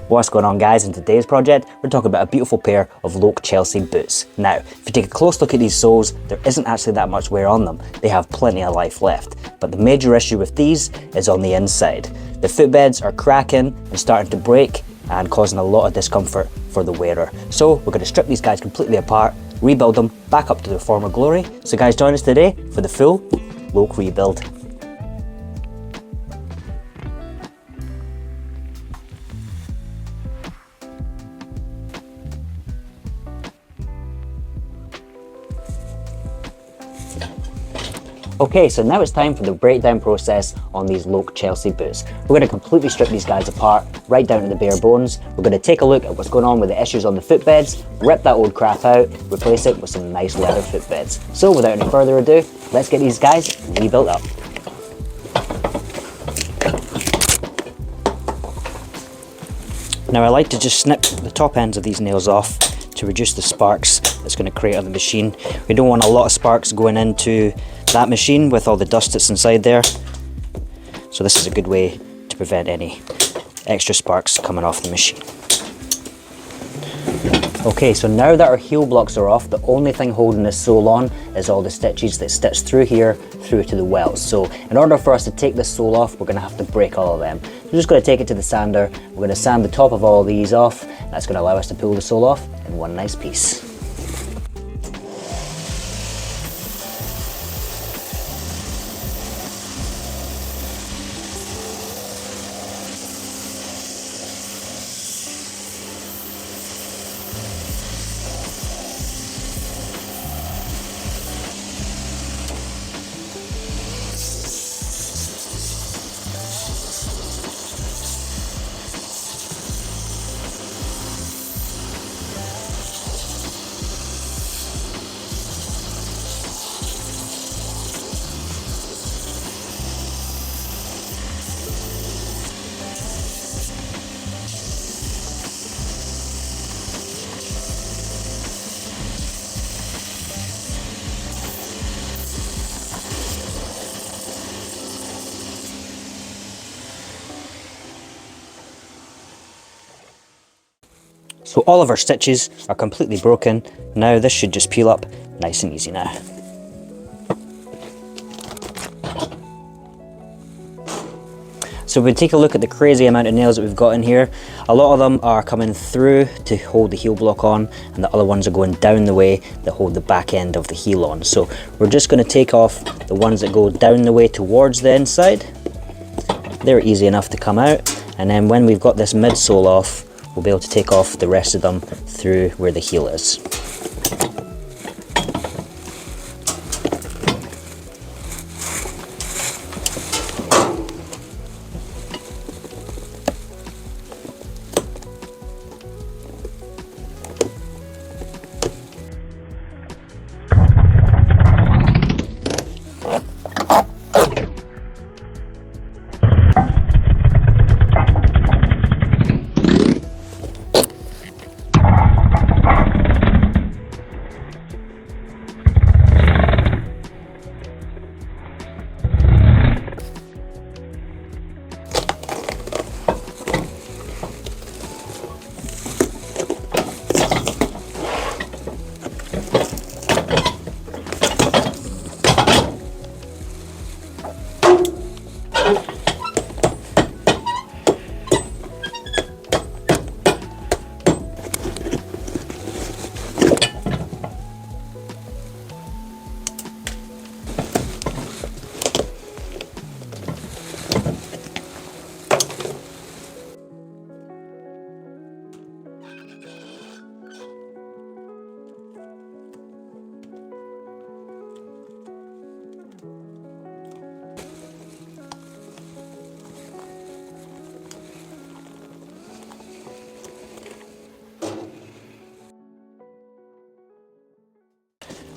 What's going on, guys? In today's project we're talking about a beautiful pair of Loake Chelsea Boots. Now if you take a close look at these soles, there isn't actually that much wear on them. They have plenty of life left, but the major issue with these is on the inside. The footbeds are cracking and starting to break and causing a lot of discomfort for the wearer. So we're going to strip these guys completely apart, rebuild them back up to their former glory. So guys, join us today for the full Loake rebuild. Okay, so now it's time for the breakdown process on these Loake Chelsea Boots. We're going to completely strip these guys apart, right down to the bare bones. We're going to take a look at what's going on with the issues on the footbeds, rip that old crap out, replace it with some nice leather footbeds. So without any further ado, let's get these guys rebuilt up. Now I like to just snip the top ends of these nails off to reduce the sparks that's going to create on the machine. We don't want a lot of sparks going into that machine with all the dust that's inside there. So this is a good way to prevent any extra sparks coming off the machine. Okay, so now that our heel blocks are off, the only thing holding this sole on is all the stitches that stitch through here, through to the welts. So in order for us to take this sole off, we're going to have to break all of them. We're just going to take it to the sander. We're going to sand the top of all these off. That's going to allow us to pull the sole off in one nice piece. So all of our stitches are completely broken. Now this should just peel up nice and easy now. So if we take a look at the crazy amount of nails that we've got in here, a lot of them are coming through to hold the heel block on, and the other ones are going down the way that hold the back end of the heel on. So we're just going to take off the ones that go down the way towards the inside. They're easy enough to come out, and then when we've got this midsole off, we'll be able to take off the rest of them through where the heel is.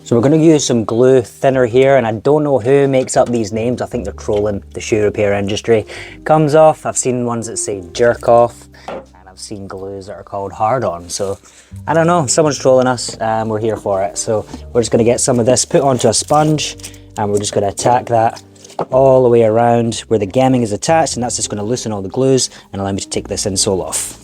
So we're going to use some glue thinner here, and I don't know who makes up these names. I think they're trolling the shoe repair industry. Comes off. I've seen ones that say jerk off, and I've seen glues that are called hard on. So I don't know, someone's trolling us and we're here for it. So we're just going to get some of this put onto a sponge, and we're just going to attack that all the way around where the gamming is attached, and that's just going to loosen all the glues and allow me to take this insole off.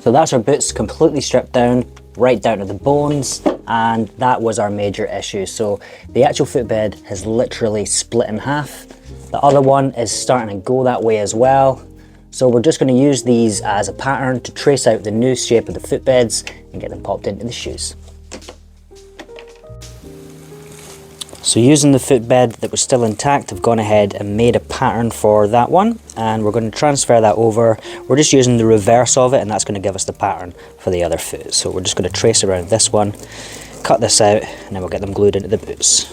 So that's our boots completely stripped down, right down to the bones, and that was our major issue. So the actual footbed has literally split in half. The other one is starting to go that way as well. So we're just going to use these as a pattern to trace out the new shape of the footbeds and get them popped into the shoes. So using the footbed that was still intact, I've gone ahead and made a pattern for that one, and we're going to transfer that over. We're just using the reverse of it, and that's going to give us the pattern for the other foot. So we're just going to trace around this one, cut this out, and then we'll get them glued into the boots.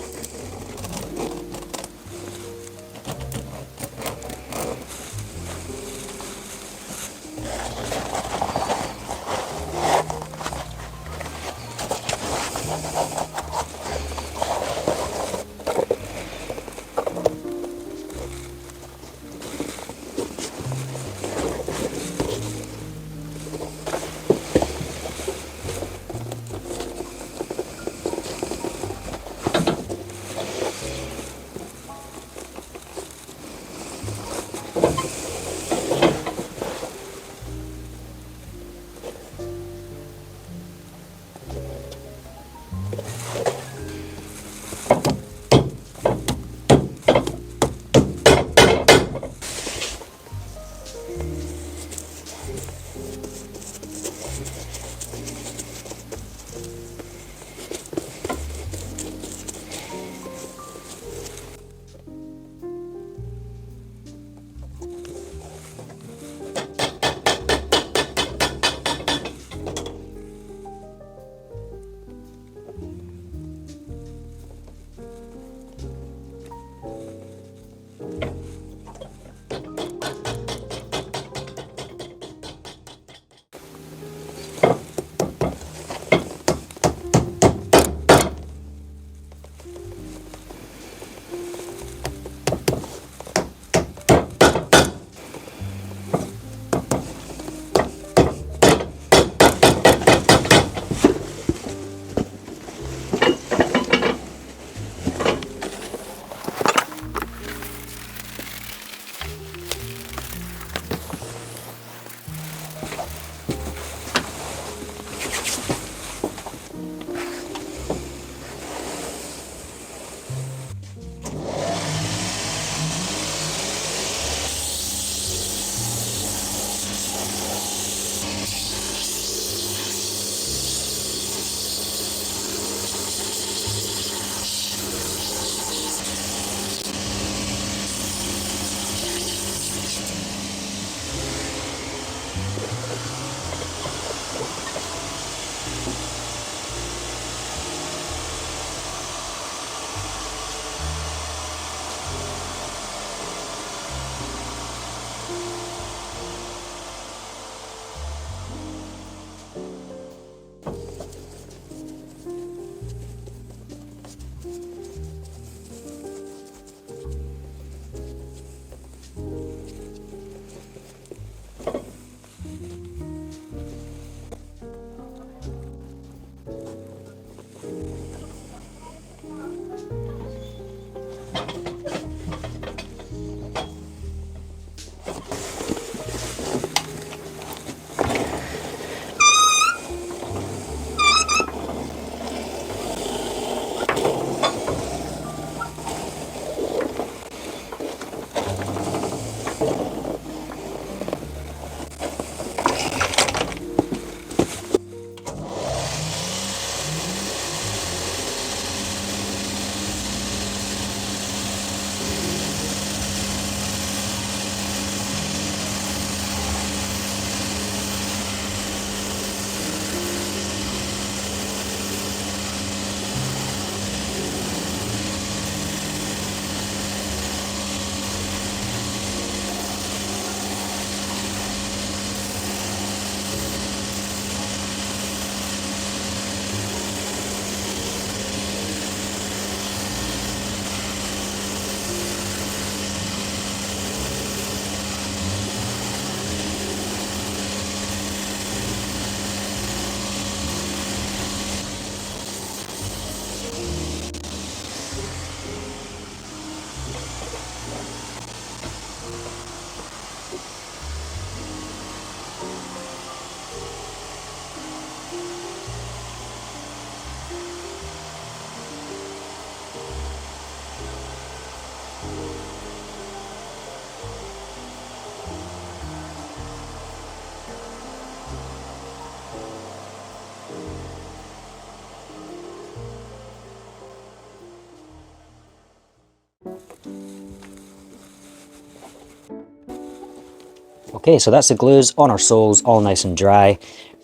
Okay, so that's the glues on our soles, all nice and dry,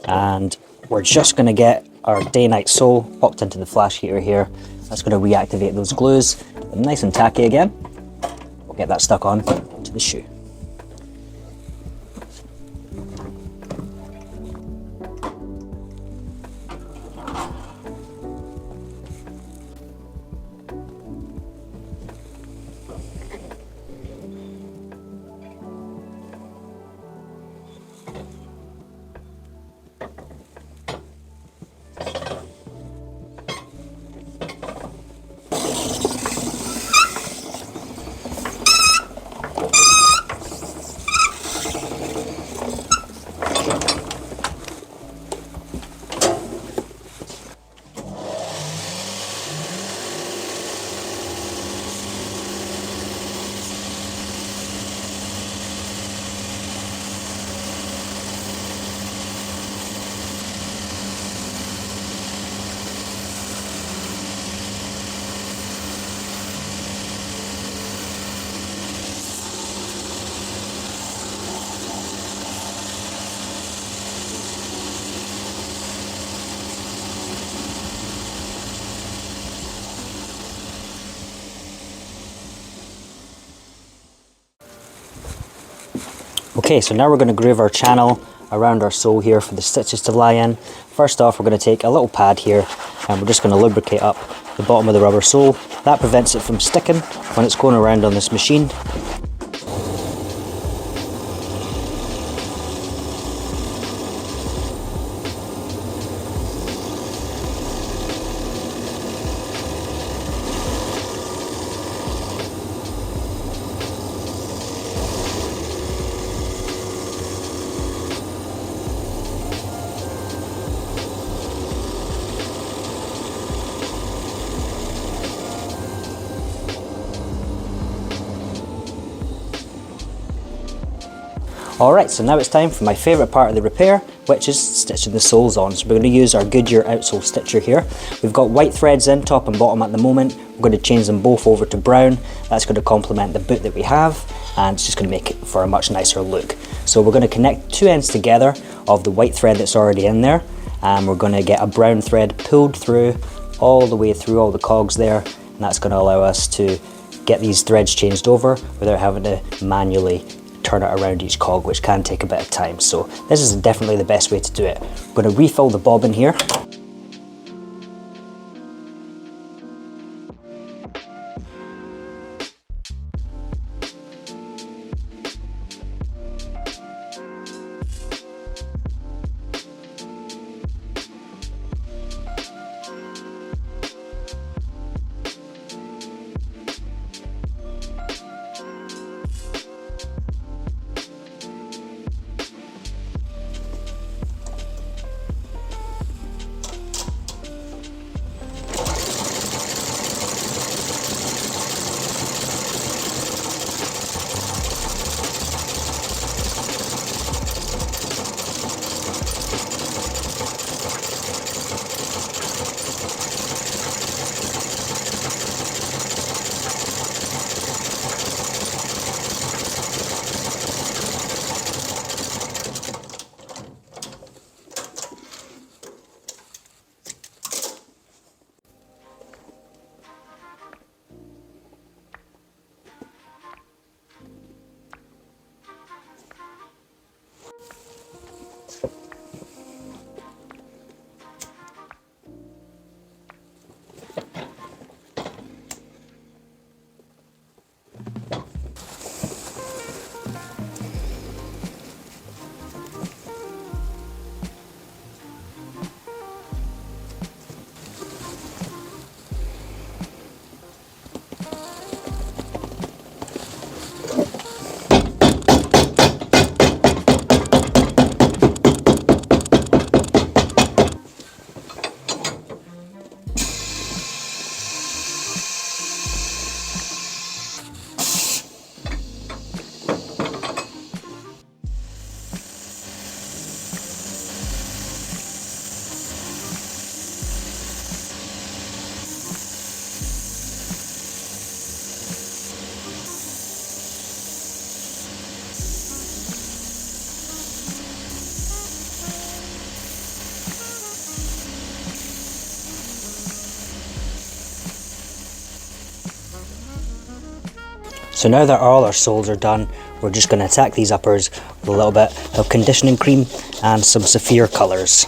and we're just going to get our day-night sole popped into the flash heater here. That's going to reactivate those glues. Nice and tacky again. We'll get that stuck on to the shoe. Okay, so now we're going to groove our channel around our sole here for the stitches to lie in. First off, we're going to take a little pad here and we're just going to lubricate up the bottom of the rubber sole. That prevents it from sticking when it's going around on this machine. Alright, so now it's time for my favourite part of the repair, which is stitching the soles on. So we're going to use our Goodyear outsole stitcher here. We've got white threads in top and bottom at the moment. We're going to change them both over to brown. That's going to complement the boot that we have, and it's just going to make it for a much nicer look. So we're going to connect two ends together of the white thread that's already in there, and we're going to get a brown thread pulled through all the way through all the cogs there, and that's going to allow us to get these threads changed over without having to manually turn it around each cog, which can take a bit of time. So this is definitely the best way to do it. I'm going to refill the bobbin here. So now that all our soles are done, we're just going to attack these uppers with a little bit of conditioning cream and some Saphir colours.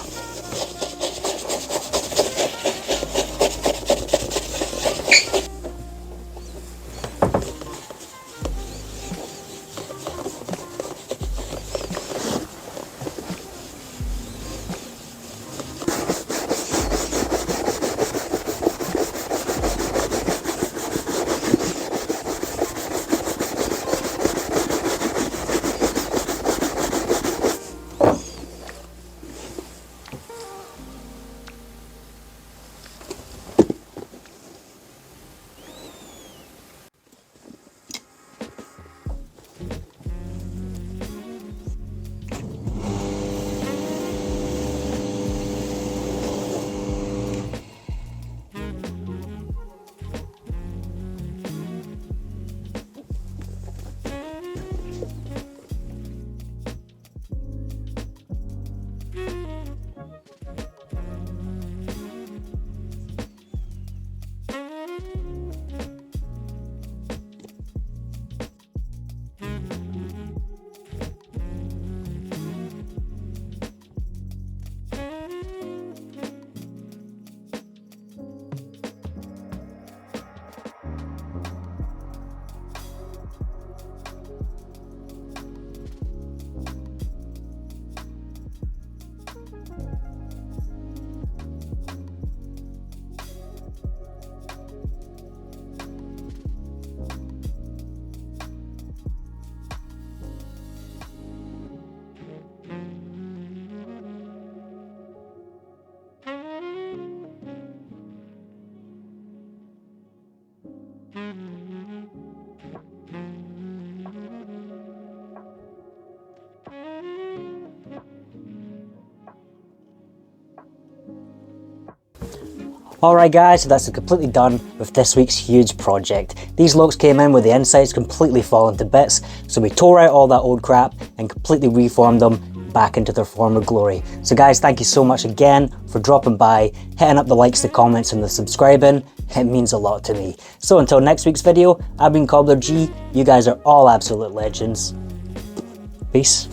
Alright guys, so that's completely done with this week's huge project. These Loakes came in with the insides completely fallen to bits, so we tore out all that old crap and completely reformed them back into their former glory. So guys, thank you so much again for dropping by, hitting up the likes, the comments and the subscribing. It means a lot to me. So until next week's video, I've been Cobbler G. You guys are all absolute legends. Peace.